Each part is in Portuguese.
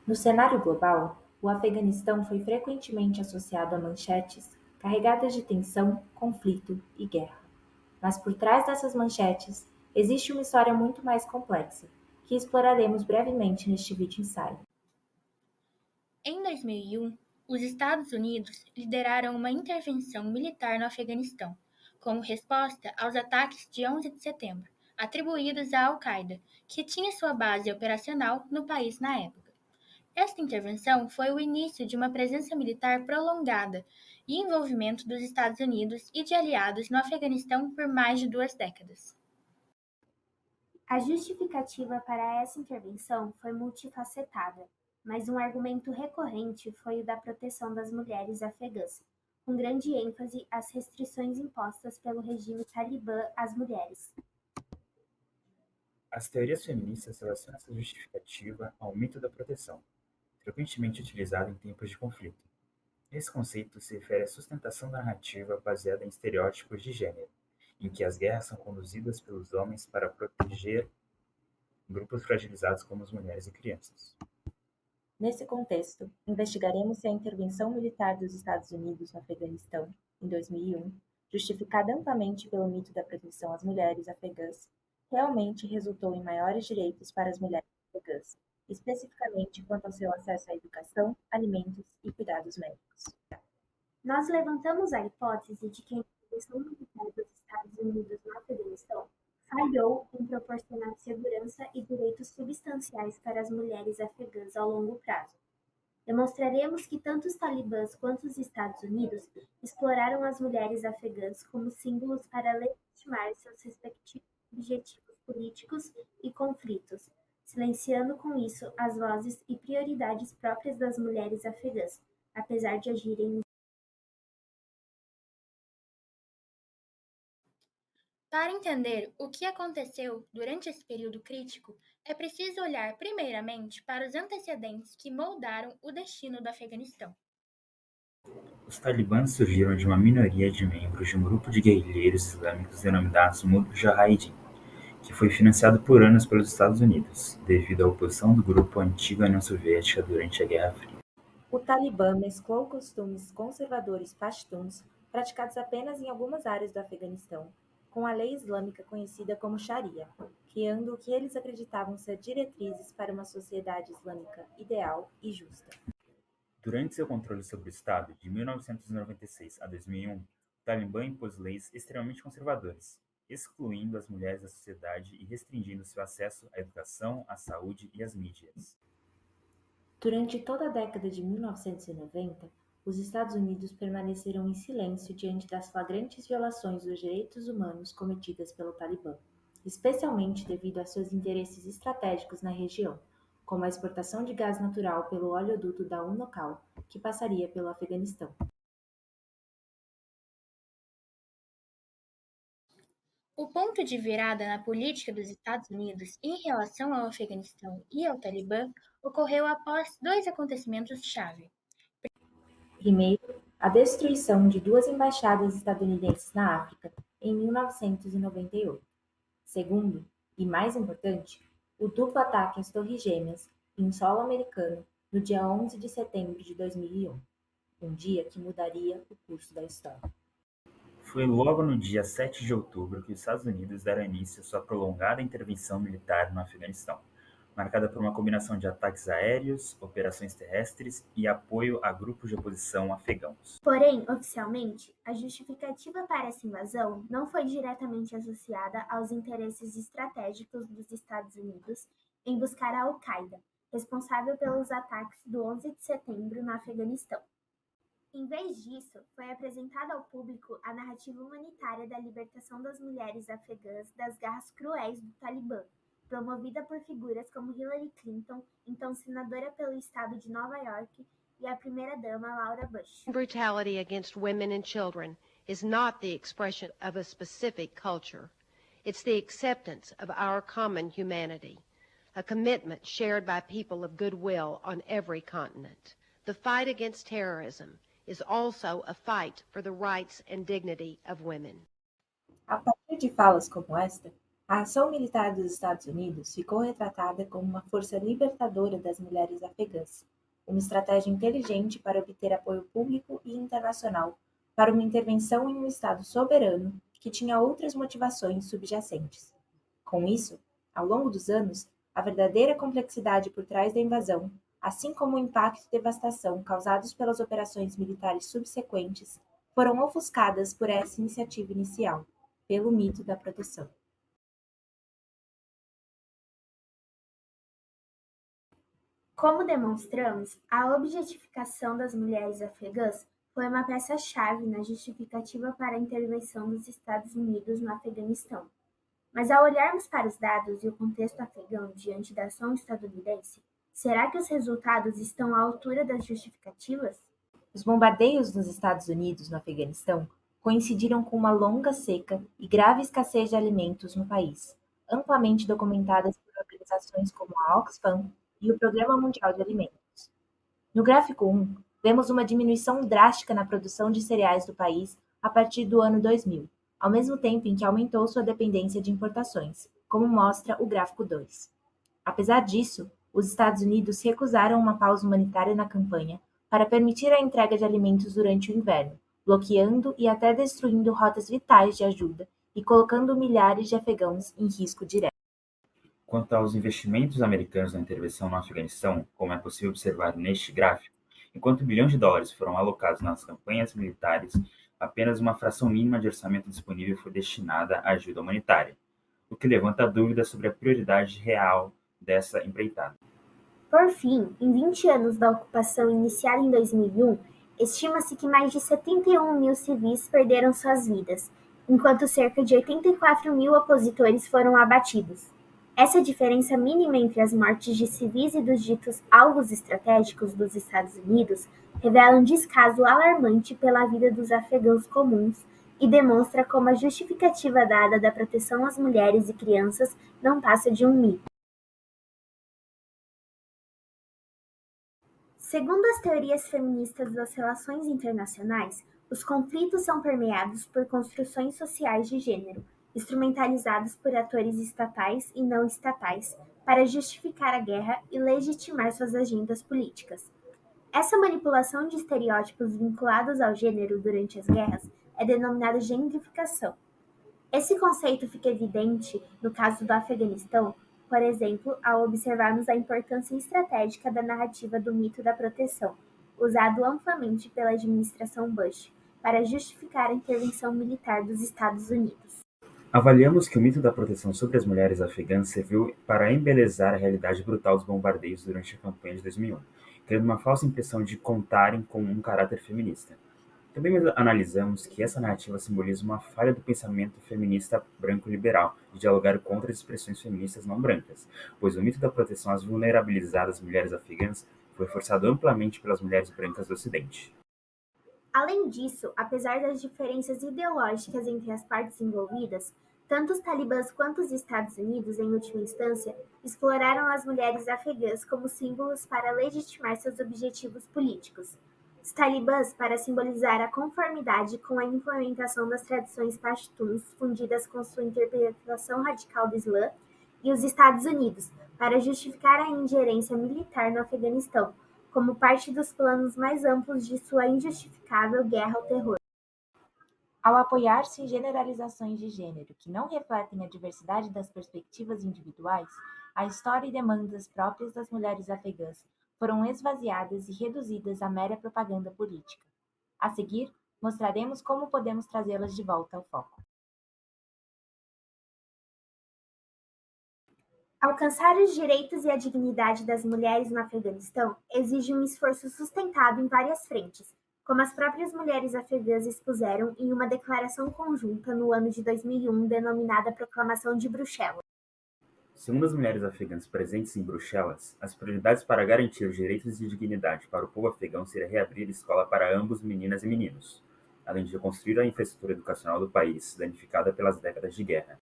No cenário global, o Afeganistão foi frequentemente associado a manchetes carregadas de tensão, conflito e guerra. Mas por trás dessas manchetes existe uma história muito mais complexa, que exploraremos brevemente neste vídeo ensaio. Em 2001, os Estados Unidos lideraram uma intervenção militar no Afeganistão, como resposta aos ataques de 11 de setembro, atribuídos à Al-Qaeda, que tinha sua base operacional no país na época. Esta intervenção foi o início de uma presença militar prolongada e envolvimento dos Estados Unidos e de aliados no Afeganistão por mais de 2 décadas. A justificativa para essa intervenção foi multifacetada, mas um argumento recorrente foi o da proteção das mulheres afegãs, com grande ênfase às restrições impostas pelo regime talibã às mulheres. As teorias feministas relacionam essa justificativa ao mito da proteção, frequentemente utilizado em tempos de conflito. Esse conceito se refere à sustentação da narrativa baseada em estereótipos de gênero, em que as guerras são conduzidas pelos homens para proteger grupos fragilizados como as mulheres e crianças. Nesse contexto, investigaremos se a intervenção militar dos Estados Unidos no Afeganistão, em 2001, justificada amplamente pelo mito da proteção às mulheres afegãs, realmente resultou em maiores direitos para as mulheres afegãs, especificamente quanto ao seu acesso à educação, alimentos e cuidados médicos. Nós levantamos a hipótese de que a intervenção militar dos Estados Unidos no Afeganistão falhou em proporcionar segurança e direitos substanciais para as mulheres afegãs ao longo prazo. Demonstraremos que tanto os talibãs quanto os Estados Unidos exploraram as mulheres afegãs como símbolos para legitimar seus respectivos objetivos políticos e conflitos, silenciando com isso as vozes e prioridades próprias das mulheres afegãs, apesar de agirem. Para entender o que aconteceu durante esse período crítico, é preciso olhar primeiramente para os antecedentes que moldaram o destino do Afeganistão. Os talibãs surgiram de uma minoria de membros de um grupo de guerrilheiros islâmicos denominados Mujahideen, que foi financiado por anos pelos Estados Unidos, devido à oposição do grupo à antiga União Soviética durante a Guerra Fria. O Talibã mesclou costumes conservadores pashtuns, praticados apenas em algumas áreas do Afeganistão, com a lei islâmica conhecida como Sharia, criando o que eles acreditavam ser diretrizes para uma sociedade islâmica ideal e justa. Durante seu controle sobre o Estado, de 1996 a 2001, o Talibã impôs leis extremamente conservadoras, excluindo as mulheres da sociedade e restringindo seu acesso à educação, à saúde e às mídias. Durante toda a década de 1990, os Estados Unidos permaneceram em silêncio diante das flagrantes violações dos direitos humanos cometidas pelo Talibã, especialmente devido a seus interesses estratégicos na região, como a exportação de gás natural pelo oleoduto da Unocal, que passaria pelo Afeganistão. O ponto de virada na política dos Estados Unidos em relação ao Afeganistão e ao Talibã ocorreu após 2 acontecimentos-chave. Primeiro, a destruição de duas embaixadas estadunidenses na África, em 1998. Segundo, e mais importante, o duplo ataque às Torres Gêmeas, em solo americano, no dia 11 de setembro de 2001, um dia que mudaria o curso da história. Foi logo no dia 7 de outubro que os Estados Unidos deram início à sua prolongada intervenção militar no Afeganistão, marcada por uma combinação de ataques aéreos, operações terrestres e apoio a grupos de oposição afegãos. Porém, oficialmente, a justificativa para essa invasão não foi diretamente associada aos interesses estratégicos dos Estados Unidos em buscar a Al-Qaeda, responsável pelos ataques do 11 de setembro no Afeganistão. Em vez disso, foi apresentada ao público a narrativa humanitária da libertação das mulheres afegãs das garras cruéis do Talibã, promovida por figuras como Hillary Clinton, então senadora pelo estado de Nova York, e a primeira-dama Laura Bush. Brutality against women and children is not the expression of a specific culture. It's the acceptance of our common humanity, a commitment shared by people of goodwill on every continent. The fight against terrorism is also a fight for the rights and dignity of women. A partir de falas como esta, A ação militar dos Estados Unidos ficou retratada como uma força libertadora das mulheres afegãs, uma estratégia inteligente para obter apoio público e internacional para uma intervenção em um Estado soberano que tinha outras motivações subjacentes. Com isso, ao longo dos anos, a verdadeira complexidade por trás da invasão, assim como o impacto e devastação causados pelas operações militares subsequentes, foram ofuscadas por essa iniciativa inicial, pelo mito da proteção. Como demonstramos, a objetificação das mulheres afegãs foi uma peça-chave na justificativa para a intervenção dos Estados Unidos no Afeganistão. Mas ao olharmos para os dados e o contexto afegão diante da ação estadunidense, será que os resultados estão à altura das justificativas? Os bombardeios dos Estados Unidos no Afeganistão coincidiram com uma longa seca e grave escassez de alimentos no país, amplamente documentadas por organizações como a Oxfam e o Programa Mundial de Alimentos. No gráfico 1, vemos uma diminuição drástica na produção de cereais do país a partir do ano 2000, ao mesmo tempo em que aumentou sua dependência de importações, como mostra o gráfico 2. Apesar disso, os Estados Unidos recusaram uma pausa humanitária na campanha para permitir a entrega de alimentos durante o inverno, bloqueando e até destruindo rotas vitais de ajuda e colocando milhares de afegãos em risco direto. Quanto aos investimentos americanos na intervenção no Afeganistão, como é possível observar neste gráfico, enquanto bilhões de dólares foram alocados nas campanhas militares, apenas uma fração mínima de orçamento disponível foi destinada à ajuda humanitária, o que levanta dúvidas sobre a prioridade real dessa empreitada. Por fim, em 20 anos da ocupação iniciada em 2001, estima-se que mais de 71 mil civis perderam suas vidas, enquanto cerca de 84 mil opositores foram abatidos. Essa diferença mínima entre as mortes de civis e dos ditos alvos estratégicos dos Estados Unidos revela um descaso alarmante pela vida dos afegãos comuns e demonstra como a justificativa dada da proteção às mulheres e crianças não passa de um mito. Segundo as teorias feministas das relações internacionais, os conflitos são permeados por construções sociais de gênero, instrumentalizados por atores estatais e não estatais para justificar a guerra e legitimar suas agendas políticas. Essa manipulação de estereótipos vinculados ao gênero durante as guerras é denominada gentrificação. Esse conceito fica evidente no caso do Afeganistão, por exemplo, ao observarmos a importância estratégica da narrativa do mito da proteção, usado amplamente pela administração Bush para justificar a intervenção militar dos Estados Unidos. Avaliamos que o mito da proteção sobre as mulheres afegãs serviu para embelezar a realidade brutal dos bombardeios durante a campanha de 2001, criando uma falsa impressão de contarem com um caráter feminista. Também analisamos que essa narrativa simboliza uma falha do pensamento feminista branco-liberal de dialogar contra as expressões feministas não brancas, pois o mito da proteção às vulnerabilizadas mulheres afegãs foi forçado amplamente pelas mulheres brancas do Ocidente. Além disso, apesar das diferenças ideológicas entre as partes envolvidas, tanto os talibãs quanto os Estados Unidos, em última instância, exploraram as mulheres afegãs como símbolos para legitimar seus objetivos políticos. Os talibãs para simbolizar a conformidade com a implementação das tradições pashtuns fundidas com sua interpretação radical do Islã, e os Estados Unidos para justificar a ingerência militar no Afeganistão, como parte dos planos mais amplos de sua injustificável guerra ao terror. Ao apoiar-se em generalizações de gênero que não refletem a diversidade das perspectivas individuais, a história e demandas próprias das mulheres afegãs foram esvaziadas e reduzidas à mera propaganda política. A seguir, mostraremos como podemos trazê-las de volta ao foco. Alcançar os direitos e a dignidade das mulheres no Afeganistão exige um esforço sustentado em várias frentes, como as próprias mulheres afegãs expuseram em uma declaração conjunta no ano de 2001 denominada Proclamação de Bruxelas. Segundo as mulheres afegãs presentes em Bruxelas, as prioridades para garantir os direitos e dignidade para o povo afegão seria reabrir escola para ambos meninas e meninos, além de reconstruir a infraestrutura educacional do país, danificada pelas décadas de guerra.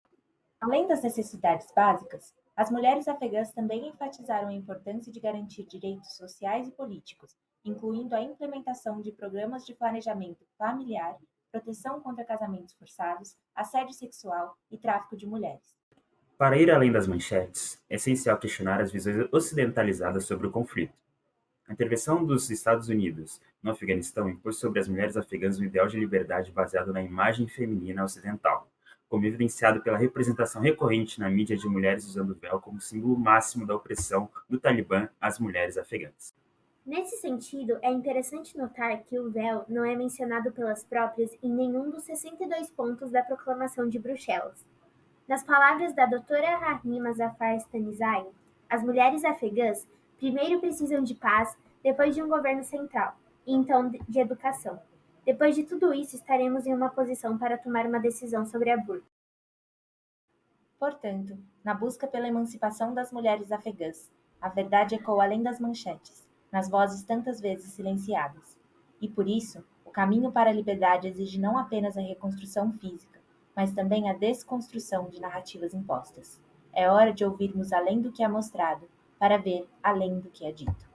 Além das necessidades básicas, as mulheres afegãs também enfatizaram a importância de garantir direitos sociais e políticos, incluindo a implementação de programas de planejamento familiar, proteção contra casamentos forçados, assédio sexual e tráfico de mulheres. Para ir além das manchetes, é essencial questionar as visões ocidentalizadas sobre o conflito. A intervenção dos Estados Unidos no Afeganistão impôs sobre as mulheres afegãs um ideal de liberdade baseado na imagem feminina ocidental, como evidenciado pela representação recorrente na mídia de mulheres usando véu como símbolo máximo da opressão do Talibã às mulheres afegãs. Nesse sentido, é interessante notar que o véu não é mencionado pelas próprias em nenhum dos 62 pontos da Proclamação de Bruxelas. Nas palavras da doutora Rahima Zafar Stanizai, as mulheres afegãs primeiro precisam de paz, depois de um governo central, e então de educação. Depois de tudo isso, estaremos em uma posição para tomar uma decisão sobre aborto. Portanto, na busca pela emancipação das mulheres afegãs, a verdade ecoa além das manchetes, nas vozes tantas vezes silenciadas. E por isso, o caminho para a liberdade exige não apenas a reconstrução física, mas também a desconstrução de narrativas impostas. É hora de ouvirmos além do que é mostrado, para ver além do que é dito.